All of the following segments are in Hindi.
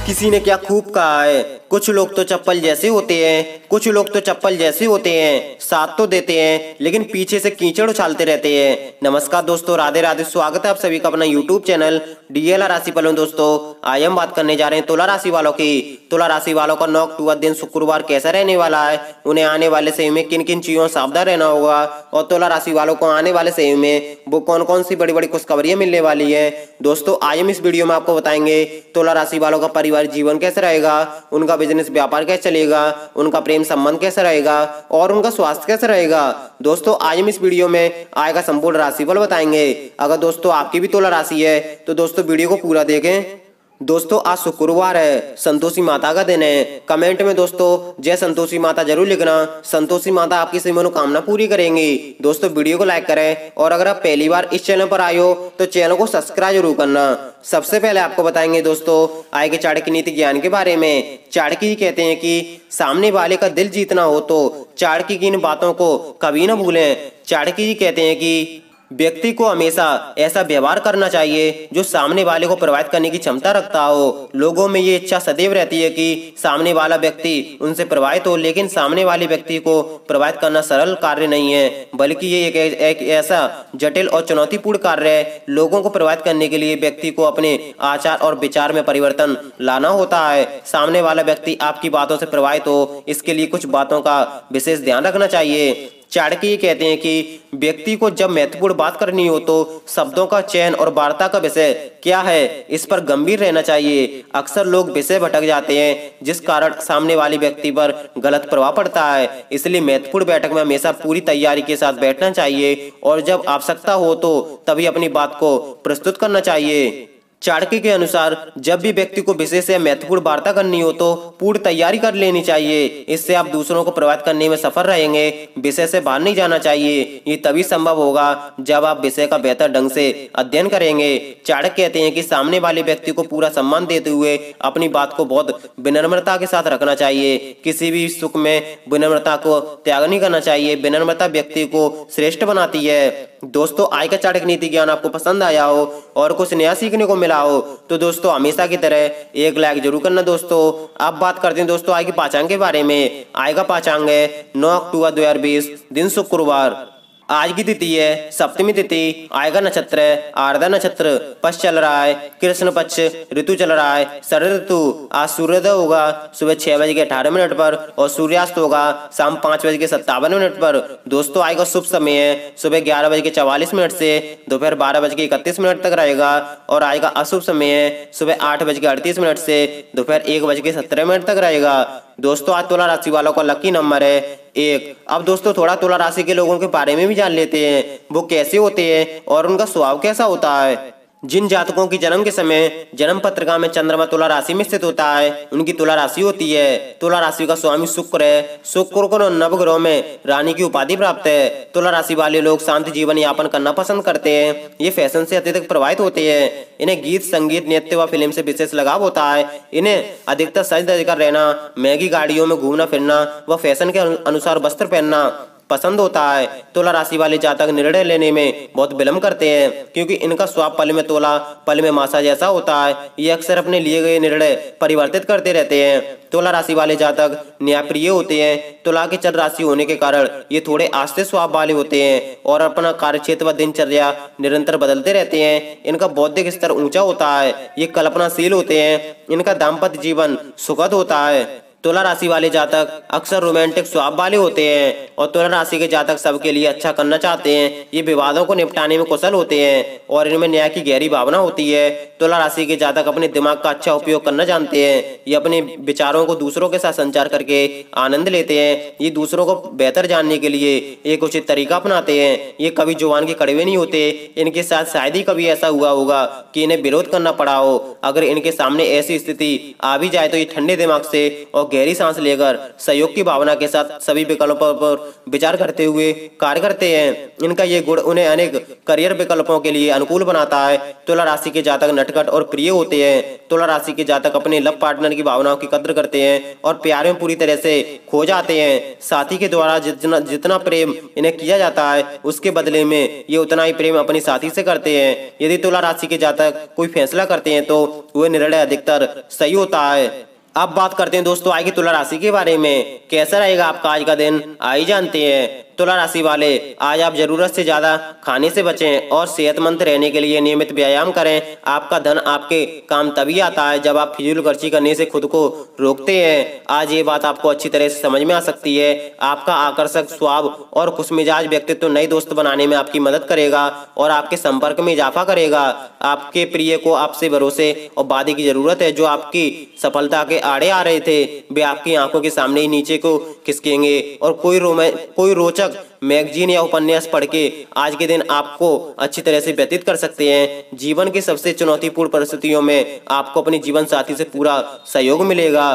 किसी ने क्या खूब कहा है, कुछ लोग तो चप्पल जैसे होते हैं, कुछ लोग तो चप्पल जैसे होते हैं, साथ तो देते हैं लेकिन पीछे से कीचड़ उछालते रहते हैं। नमस्कार दोस्तों, राधे राधे, स्वागत है आप सभी का अपना यूट्यूब चैनल डीएलआर राशिफल में। दोस्तों आज हम बात करने जा रहे हैं तुला राशि वालों की। तुला राशि वालों का 9 अक्टूबर दिन शुक्रवार कैसा रहने वाला है, उन्हें आने वाले समय में किन किन चीजों से सावधान रहना होगा और तुला राशि वालों को आने वाले समय में वो कौन कौन सी बड़ी बड़ी खुशखबरियां मिलने वाली है। दोस्तों आज हम इस वीडियो में आपको बताएंगे तुला राशि वालों का पारिवारिक जीवन कैसा रहेगा, उनका बिजनेस व्यापार कैसे चलेगा, उनका प्रेम संबंध कैसा रहेगा और उनका स्वास्थ्य कैसा रहेगा। दोस्तों आज हम इस वीडियो में आय का संपूर्ण राशिफल बताएंगे। अगर दोस्तों आपकी भी तुला राशि है तो दोस्तों वीडियो को पूरा देखें। दोस्तों आज शुक्रवार है, संतोषी माता का दिन है। कमेंट में दोस्तों जय संतोषी माता जरूर लिखना, संतोषी माता आपकी सभी मनोकामना पूरी करेंगी। दोस्तों वीडियो को लाइक करें और अगर आप पहली बार इस चैनल पर आए हो तो चैनल को सब्सक्राइब जरूर करना। सबसे पहले आपको बताएंगे दोस्तों आय के चाणक्य नीति ज्ञान के बारे में। चाणक्य जी कहते हैं कि सामने वाले का दिल जीतना हो तो चाणक्य की इन बातों को कभी न भूलें। चाणक्य जी कहते हैं कि व्यक्ति को हमेशा ऐसा व्यवहार करना चाहिए जो सामने वाले को प्रभावित करने की क्षमता रखता हो। लोगों में ये इच्छा सदैव रहती है कि सामने वाला व्यक्ति उनसे प्रभावित हो, लेकिन सामने वाले व्यक्ति को प्रभावित करना सरल कार्य नहीं है, बल्कि ये एक ऐसा जटिल और चुनौतीपूर्ण कार्य है। लोगों को प्रभावित करने के लिए व्यक्ति को अपने आचार और विचार में परिवर्तन लाना होता है। सामने वाला व्यक्ति आपकी बातों से प्रभावित हो, इसके लिए कुछ बातों का विशेष ध्यान रखना चाहिए। चाणक्य ये कहते हैं कि व्यक्ति को जब महत्वपूर्ण बात करनी हो तो शब्दों का चयन और वार्ता का विषय क्या है इस पर गंभीर रहना चाहिए। अक्सर लोग विषय भटक जाते हैं जिस कारण सामने वाले व्यक्ति पर गलत प्रभाव पड़ता है। इसलिए महत्वपूर्ण बैठक में हमेशा पूरी तैयारी के साथ बैठना चाहिए और जब आवश्यकता हो तो तभी अपनी बात को प्रस्तुत करना चाहिए। चाणक्य के अनुसार जब भी व्यक्ति को विशेष या महत्वपूर्ण वार्ता करनी हो तो पूर्ण तैयारी कर लेनी चाहिए। इससे आप दूसरों को प्रभावित करने में सफल रहेंगे। विषय से बाहर नहीं जाना चाहिए। ये तभी संभव होगा जब आप विषय का बेहतर ढंग से अध्ययन करेंगे। चाणक्य कहते हैं कि सामने वाले व्यक्ति को पूरा सम्मान देते हुए अपनी बात को बहुत विनम्रता के साथ रखना चाहिए। किसी भी सुख में विनम्रता को त्याग नहीं करना चाहिए। विनम्रता व्यक्ति को श्रेष्ठ बनाती है। दोस्तों आय का चाणक्य नीति ज्ञान आपको पसंद आया हो और कुछ नया सीखने को मिला हो तो दोस्तों हमेशा की तरह एक लाइक जरूर करना। दोस्तों अब बात करते हैं दोस्तों आय की पांचांग के बारे में। आय का पांचांग है 9 अक्टूबर 2020 दिन शुक्रवार। आज की तिथि है सप्तमी तिथि। आय का नक्षत्र है आर्द्रा नक्षत्र। पक्ष चल रहा है कृष्ण पक्ष। ऋतु चल रहा है शरद ऋतु। आज सूर्योदय होगा सुबह 6:18 पर और सूर्यास्त होगा शाम 5:57 पर। दोस्तों आय का शुभ समय है सुबह 11:44 से दोपहर 12:31 तक रहेगा और आय का अशुभ समय है सुबह 8:38 से दोपहर 1:17 तक रहेगा। दोस्तों आज तुला राशि वालों का लकी नंबर है 1। अब दोस्तों थोड़ा तुला राशि के लोगों के बारे में भी जान लेते हैं, वो कैसे होते हैं और उनका स्वभाव कैसा होता है। जिन जातकों की जन्म के समय जन्म पत्रिका में चंद्रमा तुला राशि में स्थित होता है उनकी तुला राशि होती है। तुला राशि का स्वामी शुक्र है। शुक्र को नवग्रहों में रानी की उपाधि प्राप्त है। तुला राशि वाले लोग शांति जीवन यापन करना पसंद करते हैं। ये फैशन से अत्यधिक प्रभावित होते हैं। इन्हें गीत संगीत नृत्य व फिल्म से विशेष लगाव होता है। इन्हें अधिकतर सज धज कर रहना, महंगी गाड़ियों में घूमना फिरना व फैशन के अनुसार वस्त्र पहनना पसंद होता है। तुला राशि वाले जातक निर्णय लेने में बहुत विलंब करते हैं क्योंकि इनका स्वभाव पल में तोला पल में मासा जैसा होता है। ये अक्सर अपने लिए गए निर्णय परिवर्तित करते रहते हैं। तुला राशि वाले जातक न्यायप्रिय होते हैं। तुला की चल राशि होने के कारण ये थोड़े आस्ते स्वभाव वाले होते हैं और अपना कार्यक्षेत्र व दिनचर्या निरंतर बदलते रहते हैं। इनका बौद्धिक स्तर ऊंचा होता है। ये कल्पनाशील होते हैं। इनका दाम्पत्य जीवन सुखद होता है। तुला राशि वाले जातक अक्सर रोमांटिक स्वभाव वाले होते हैं और तुला राशि के जातक सबके लिए अच्छा करना चाहते हैं। ये विवादों को निपटाने में कुशल होते हैं और इनमें न्याय की गहरी भावना होती है। तुला राशि के जातक अपने दिमाग का अच्छा उपयोग करना जानते हैं। ये अपने विचारों को दूसरों के साथ संचार करके आनंद लेते हैं। ये दूसरों को बेहतर जानने के लिए एक उचित तरीका अपनाते हैं। ये कभी जुबान के कड़वे नहीं होते। इनके साथ शायद ही कभी ऐसा हुआ होगा कि इन्हें विरोध करना पड़ा हो। अगर इनके सामने ऐसी स्थिति आ भी जाए तो ये ठंडे दिमाग से और गहरी सांस लेकर सहयोग की भावना के साथ सभी विकल्पों पर विचार करते हुए कार्य करते हैं। इनका ये गुण उन्हें अनेक करियर विकल्पों के लिए अनुकूल बनाता है। तुला राशि के जातक नटखट और प्रिय होते हैं। तुला राशि के जातक अपने लव पार्टनर की भावनाओं की कद्र करते हैं और प्यार में पूरी तरह से खो जाते हैं। साथी के द्वारा जितना प्रेम इन्हें किया जाता है उसके बदले में ये उतना ही प्रेम अपनी साथी से करते हैं। यदि तुला राशि के जातक कोई फैसला करते हैं तो वह निर्णय अधिकतर सही होता है। अब बात करते हैं दोस्तों आज की तुला राशि के बारे में। कैसा रहेगा आपका आज का दिन, आइए जानते हैं। तुला राशि वाले, आज आप जरूरत से ज्यादा खाने से बचें और सेहतमंद रहने के लिए नियमित व्यायाम करें। आपका धन आपके काम तभी आता है जब आप फिजूल खर्ची करने से खुद को रोकते हैं। आज ये बात आपको अच्छी तरह से समझ में आ सकती है। आपका आकर्षक स्वभाव और खुशमिजाज व्यक्तित्व नए दोस्त बनाने में आपकी मदद करेगा और आपके संपर्क में इजाफा करेगा। आपके प्रिय को आपसे भरोसे और वादे की जरूरत है। जो आपकी सफलता के आड़े आ रहे थे वे आपकी आंखों के सामने ही नीचे को खिसकेंगे और कोई रोचक मैगजीन या उपन्यास पढ़ के आज के दिन आपको अच्छी तरह से व्यतीत कर सकते हैं। जीवन की सबसे चुनौतीपूर्ण परिस्थितियों में आपको अपनी जीवन साथी से पूरा सहयोग मिलेगा।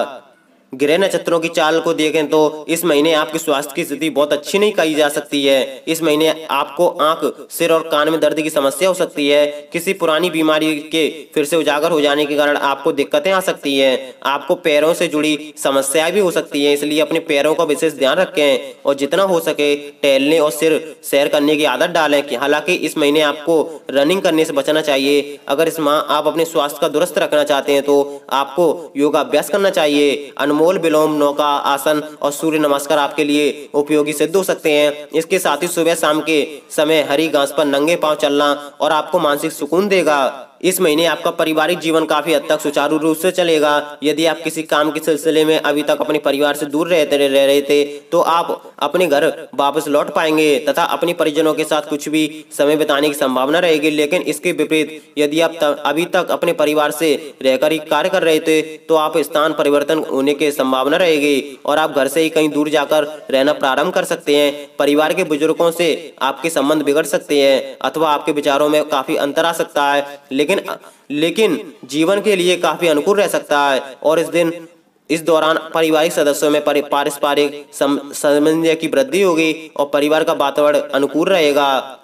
ग्रह नक्षत्रों की चाल को देखें तो इस महीने आपके स्वास्थ्य की स्थिति बहुत अच्छी नहीं कही जा सकती है। इस महीने आपको आंख, सिर और कान में दर्द की समस्या हो सकती है। किसी पुरानी बीमारी के फिर से उजागर हो जाने के कारण आपको दिक्कतें आ सकती हैं। आपको पैरों से जुड़ी समस्याएं भी हो सकती हैं, इसलिए अपने पैरों का विशेष ध्यान रखें और जितना हो सके टहलने और सैर करने की आदत डालें। हालांकि इस महीने आपको रनिंग करने से बचना चाहिए। अगर इस माह आप अपने स्वास्थ्य का दुरुस्त रखना चाहते हैं तो आपको योगाभ्यास करना चाहिए। अनमोल विलोम, नौका आसन और सूर्य नमस्कार आपके लिए उपयोगी सिद्ध हो सकते हैं। इसके साथ ही सुबह शाम के समय हरी घास पर नंगे पांव चलना और आपको मानसिक सुकून देगा। इस महीने आपका पारिवारिक जीवन काफी हद तक सुचारू रूप से चलेगा। यदि आप किसी काम के सिलसिले में अभी तक अपने परिवार से दूर रह रहे थे तो आप अपने घर वापस लौट पाएंगे तथा अपने परिजनों के साथ कुछ भी समय बिताने की संभावना रहेगी। लेकिन इसके विपरीत यदि आप अभी तक अपने परिवार से रहकर ही कार्य कर रहे थे तो आप स्थान परिवर्तन होने की संभावना रहेगी और आप घर से ही कहीं दूर जाकर रहना प्रारंभ कर सकते हैं। परिवार के बुजुर्गों से आपके संबंध बिगड़ सकते हैं अथवा आपके विचारों में काफी अंतर आ सकता है, लेकिन जीवन के लिए काफी अनुकूल रह सकता है। और इस दौरान पारिवारिक सदस्यों में पारस्परिक सामंजस्य की वृद्धि होगी और परिवार का वातावरण अनुकूल रहेगा।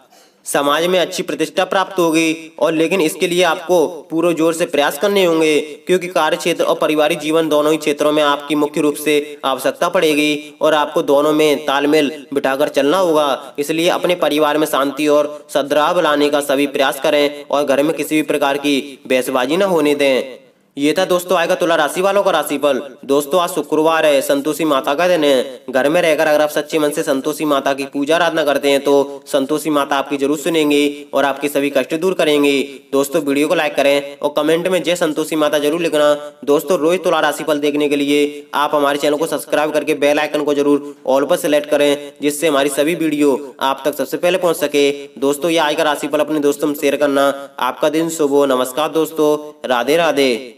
समाज में अच्छी प्रतिष्ठा प्राप्त होगी और लेकिन इसके लिए आपको पूरे जोर से प्रयास करने होंगे क्योंकि कार्य क्षेत्र और पारिवारिक जीवन दोनों ही क्षेत्रों में आपकी मुख्य रूप से आवश्यकता पड़ेगी और आपको दोनों में तालमेल बिठाकर चलना होगा। इसलिए अपने परिवार में शांति और सद्भाव लाने का सभी प्रयास करें और घर में किसी भी प्रकार की बहसबाजी न होने दें। ये था दोस्तों आएगा तुला राशि वालों का राशिफल। दोस्तों आज शुक्रवार है, संतोषी माता का दिन है। घर में रहकर अगर आप सच्चे मन से संतोषी माता की पूजा आराधना करते हैं तो संतोषी माता आपकी जरूर सुनेंगी और आपके सभी कष्ट दूर करेंगी। दोस्तों वीडियो को लाइक करें और कमेंट में जय संतोषी माता जरूर लिखना। दोस्तों रोज तुला राशिफल देखने के लिए आप हमारे चैनल को सब्सक्राइब करके बेल आइकन को जरूर ऑल पर सेलेक्ट करें जिससे हमारी सभी वीडियो आप तक सबसे पहले पहुंच सके। दोस्तों ये आज का राशिफल अपने दोस्तों में शेयर करना। आपका दिन शुभ हो। नमस्कार दोस्तों, राधे राधे।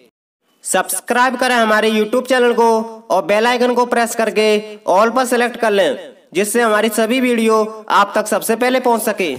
सब्सक्राइब करें हमारे YouTube चैनल को और बेल आइकन को प्रेस करके ऑल पर सेलेक्ट कर लें जिससे हमारी सभी वीडियो आप तक सबसे पहले पहुंच सके।